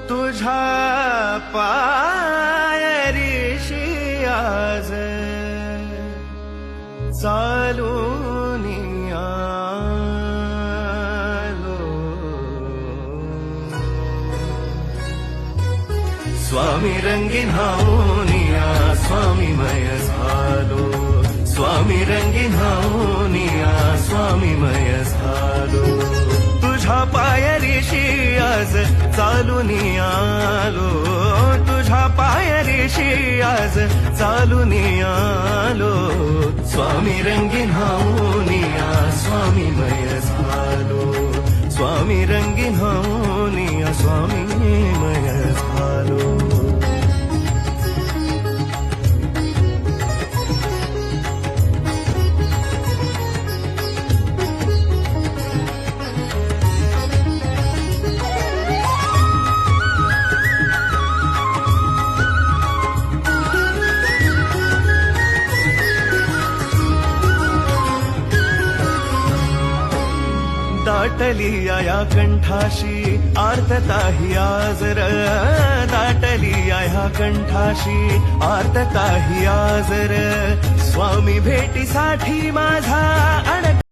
तुझ्या पायरीशी आज चालून आलो. स्वामी रंगीन हाऊनिया स्वामीमय झालो. स्वामी रंगीन हाऊनिया स्वामीमय झालो. तुझ्या पायरीशी आज चालून आलो. तुझ्या पायरीशी आज चालून आलो. स्वामी रंगीन हाऊनिया स्वामीमय झालो. स्वामी रंगीन हाऊनिया स्वामीमय झालो. दाटली या कंठाशी आर्तता ही आज र. दाटली या कंठाशी आर्तता ही आज र. स्वामी भेटीसाठी माझा